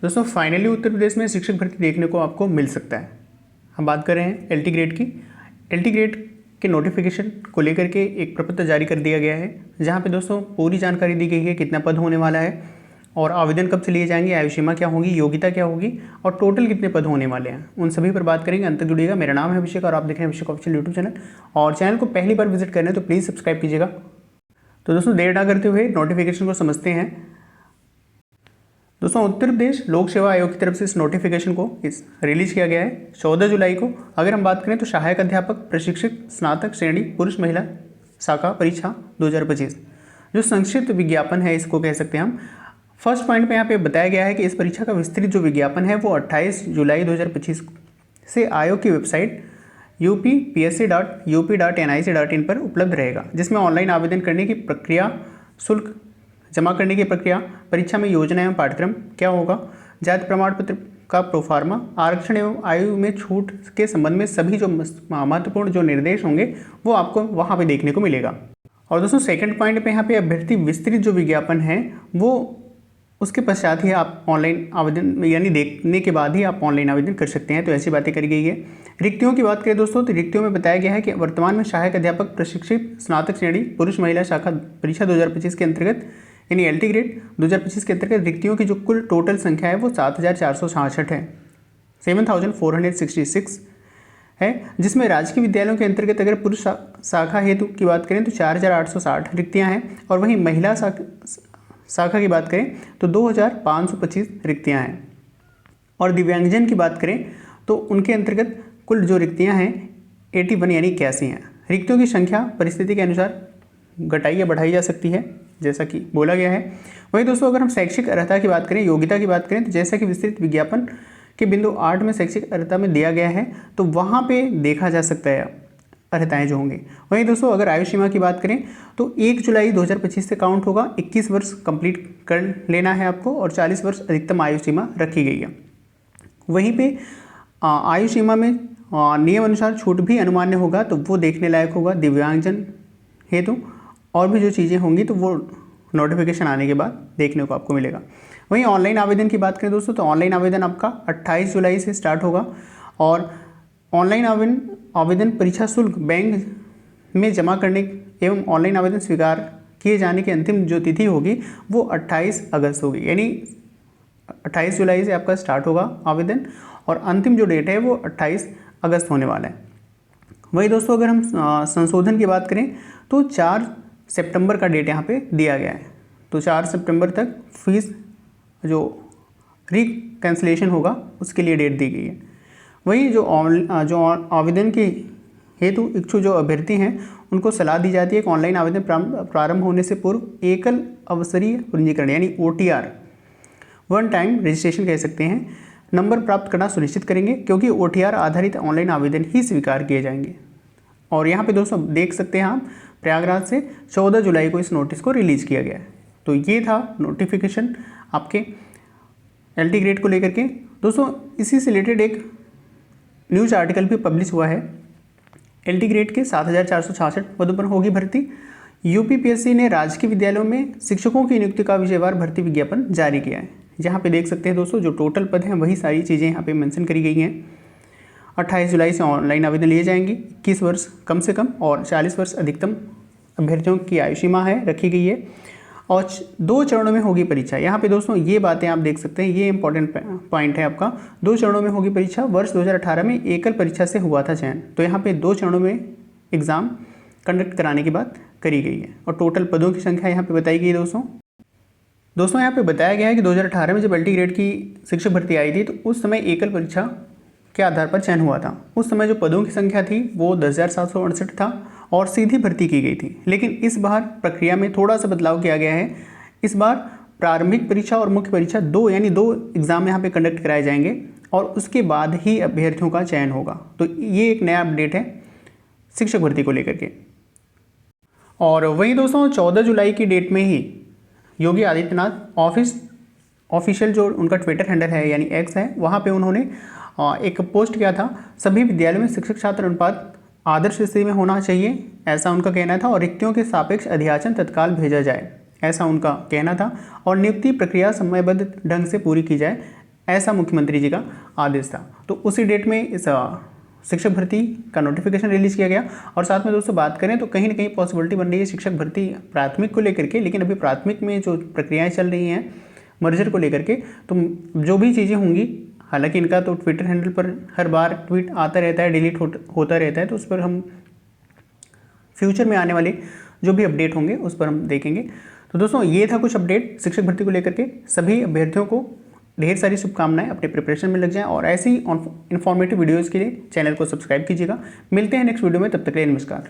दोस्तों फाइनली उत्तर प्रदेश में शिक्षक भर्ती देखने को आपको मिल सकता है। हम बात कर रहे हैं एलटी ग्रेड की। एलटी ग्रेड के नोटिफिकेशन को लेकर के एक प्रपत्र जारी कर दिया गया है, जहां पे दोस्तों पूरी जानकारी दी गई है कितना पद होने वाला है और आवेदन कब से लिए जाएंगे, आयु सीमा क्या होगी, योग्यता क्या होगी और टोटल कितने पद होने वाले हैं, उन सभी पर बात करेंगे। अंत तक जुड़िएगा। मेरा नाम है अभिषेक और आप देख रहे हैं अभिषेक ऑफिशियल यूट्यूब चैनल। और चैनल को पहली बार विजिट करना है तो प्लीज़ सब्सक्राइब कीजिएगा। तो दोस्तों देर ना करते हुए नोटिफिकेशन को समझते हैं। दोस्तों उत्तर प्रदेश लोक सेवा आयोग की तरफ से इस नोटिफिकेशन को रिलीज किया गया है 14 जुलाई को। अगर हम बात करें तो सहायक अध्यापक प्रशिक्षक स्नातक श्रेणी पुरुष महिला शाखा परीक्षा 2025 जो संक्षिप्त विज्ञापन है, इसको कह सकते हैं हम। फर्स्ट पॉइंट पे यहाँ पे बताया गया है कि इस परीक्षा का विस्तृत जो विज्ञापन है वो 28 जुलाई 2025 से आयोग की वेबसाइट upsc.up.nic.in पर उपलब्ध रहेगा, जिसमें ऑनलाइन आवेदन करने की प्रक्रिया, शुल्क जमा करने की प्रक्रिया, परीक्षा में योजना एवं पाठ्यक्रम क्या होगा, जाति प्रमाण पत्र का प्रोफार्मा, आरक्षण एवं आयु में छूट के संबंध में सभी जो महत्वपूर्ण जो निर्देश होंगे वो आपको वहाँ पे देखने को मिलेगा। और दोस्तों सेकंड पॉइंट पे यहाँ पे अभ्यर्थी विस्तृत जो विज्ञापन है वो उसके पश्चात ही आप ऑनलाइन आवेदन यानी देखने के बाद ही आप ऑनलाइन आवेदन कर सकते हैं। तो ऐसी बातें करी गई है। रिक्तियों की बात करें दोस्तों तो रिक्तियों में बताया गया है कि वर्तमान में सहायक अध्यापक प्रशिक्षित स्नातक श्रेणी पुरुष महिला शाखा परीक्षा 2025 के अंतर्गत यानी एलटी ग्रेड 2025 के अंतर्गत रिक्तियों की जो कुल टोटल संख्या है वो 7466 है, 7466 है, जिसमें राजकीय विद्यालयों के अंतर्गत अगर पुरुष शाखा हेतु की बात करें तो 4860 रिक्तियां हैं और वहीं महिला शाखा की बात करें तो 2525 रिक्तियां हैं। और दिव्यांगजन की बात करें तो उनके अंतर्गत कुल जो रिक्तियां हैं 81 यानी 81 हैं। रिक्तियों की संख्या परिस्थिति के अनुसार घटाई या बढ़ाई जा सकती है, जैसा कि बोला गया है। वहीं दोस्तों अगर हम शैक्षिक अर्हता की बात करें, योग्यता की बात करें तो जैसा कि विस्तृत विज्ञापन के बिंदु 8 में शैक्षिक अर्हता में दिया गया है तो वहाँ पे देखा जा सकता है अर्हताएँ जो होंगी। वहीं दोस्तों अगर आयु सीमा की बात करें तो 1 जुलाई 2025 से काउंट होगा, 21 वर्ष कंप्लीट कर लेना है आपको और 40 वर्ष अधिकतम आयु सीमा रखी गई है। वहीं पे आयु सीमा में नियम अनुसार छूट भी अनुमान्य होगा तो वो देखने लायक होगा दिव्यांगजन हेतु, और भी जो चीज़ें होंगी तो वो नोटिफिकेशन आने के बाद देखने को आपको मिलेगा। वहीं ऑनलाइन आवेदन की बात करें दोस्तों तो ऑनलाइन आवेदन आपका 28 जुलाई से स्टार्ट होगा और ऑनलाइन आवेदन परीक्षा शुल्क बैंक में जमा करने एवं ऑनलाइन आवेदन स्वीकार किए जाने की अंतिम जो तिथि होगी वो 28 अगस्त होगी, यानी 28 जुलाई से आपका स्टार्ट होगा आवेदन और अंतिम जो डेट है वो 28 अगस्त होने वाला है। वही दोस्तों अगर हम संशोधन की बात करें तो 4 सितंबर का डेट यहाँ पे दिया गया है, तो 4 सितंबर तक फीस जो रिकैंसिलेशन होगा उसके लिए डेट दी गई है। वही जो आवेदन के हेतु इच्छुक जो अभ्यर्थी हैं उनको सलाह दी जाती है कि ऑनलाइन आवेदन प्रारंभ होने से पूर्व एकल अवसरीय पंजीकरण यानी OTR वन टाइम रजिस्ट्रेशन कह सकते हैं नंबर प्राप्त करना सुनिश्चित करेंगे, क्योंकि OTR आधारित ऑनलाइन आवेदन ही स्वीकार किए जाएंगे। और यहाँ पे दोस्तों देख सकते हैं आप प्रयागराज से 14 जुलाई को इस नोटिस को रिलीज़ किया गया है। तो ये था नोटिफिकेशन आपके एलटी ग्रेड को लेकर के। दोस्तों इसी से रिलेटेड एक न्यूज़ आर्टिकल भी पब्लिश हुआ है। एलटी ग्रेड के 7466 पदों पर होगी भर्ती। यूपीपीएससी ने राजकीय विद्यालयों में शिक्षकों की नियुक्ति का विषयवार भर्ती विज्ञापन जारी किया है। यहाँ पे देख सकते हैं दोस्तों जो टोटल पद हैं वही सारी चीज़ें यहाँ पे मेंशन करी गई हैं। 28 जुलाई से ऑनलाइन आवेदन लिए जाएंगे, 21 वर्ष कम से कम और 40 वर्ष अधिकतम अभ्यर्थियों की आयु सीमा है रखी गई है और 2 चरणों में होगी परीक्षा। यहाँ पे दोस्तों ये बातें आप देख सकते हैं, ये इंपॉर्टेंट पॉइंट है आपका। 2 चरणों में होगी परीक्षा। वर्ष 2018 में एकल परीक्षा से हुआ था चयन, तो यहाँ पे 2 चरणों में एग्ज़ाम कंडक्ट कराने की बात करी गई है और टोटल पदों की संख्या यहाँ पे बताई गई है दोस्तों यहाँ पे बताया गया है कि 2018 में जब एलटी ग्रेड की शिक्षक भर्ती आई थी तो उस समय एकल परीक्षा के आधार पर चयन हुआ था। उस समय जो पदों की संख्या थी वो 10,768 था और सीधी भर्ती की गई थी। लेकिन इस बार प्रक्रिया में थोड़ा सा बदलाव किया गया है। इस बार प्रारंभिक परीक्षा और मुख्य परीक्षा 2 यानी 2 एग्ज़ाम यहाँ पे कंडक्ट कराए जाएंगे और उसके बाद ही अभ्यर्थियों का चयन होगा। तो ये एक नया अपडेट है शिक्षक भर्ती को लेकर के। और वहीं दोस्तों 14 जुलाई की डेट में ही योगी आदित्यनाथ ऑफिशियल जो उनका ट्विटर हैंडल है यानी X है, वहाँ पे उन्होंने एक पोस्ट किया था। सभी विद्यालयों में शिक्षक छात्र अनुपात आदर्श स्थिति में होना चाहिए, ऐसा उनका कहना था। और रिक्तियों के सापेक्ष अध्याचन तत्काल भेजा जाए, ऐसा उनका कहना था। और नियुक्ति प्रक्रिया समयबद्ध ढंग से पूरी की जाए, ऐसा मुख्यमंत्री जी का आदेश था। तो उसी डेट में इस शिक्षक भर्ती का नोटिफिकेशन रिलीज़ किया गया। और साथ में दोस्तों बात करें तो कहीं ना कहीं पॉसिबिलिटी बन रही है शिक्षक भर्ती प्राथमिक को लेकर के, लेकिन अभी प्राथमिक में जो प्रक्रियाएं चल रही हैं मर्जर को लेकर के, तो जो भी चीज़ें होंगी, हालांकि इनका तो ट्विटर हैंडल पर हर बार ट्वीट आता रहता है, डिलीट होता रहता है, तो उस पर हम फ्यूचर में आने वाले जो भी अपडेट होंगे उस पर हम देखेंगे। तो दोस्तों ये था कुछ अपडेट शिक्षक भर्ती को लेकर के। सभी अभ्यर्थियों को ढेर सारी शुभकामनाएं, अपने प्रिपरेशन में लग जाएं और ऐसी इन्फॉर्मेटिव वीडियोज़ के लिए चैनल को सब्सक्राइब कीजिएगा। मिलते हैं नेक्स्ट वीडियो में, तब तक के लिए नमस्कार।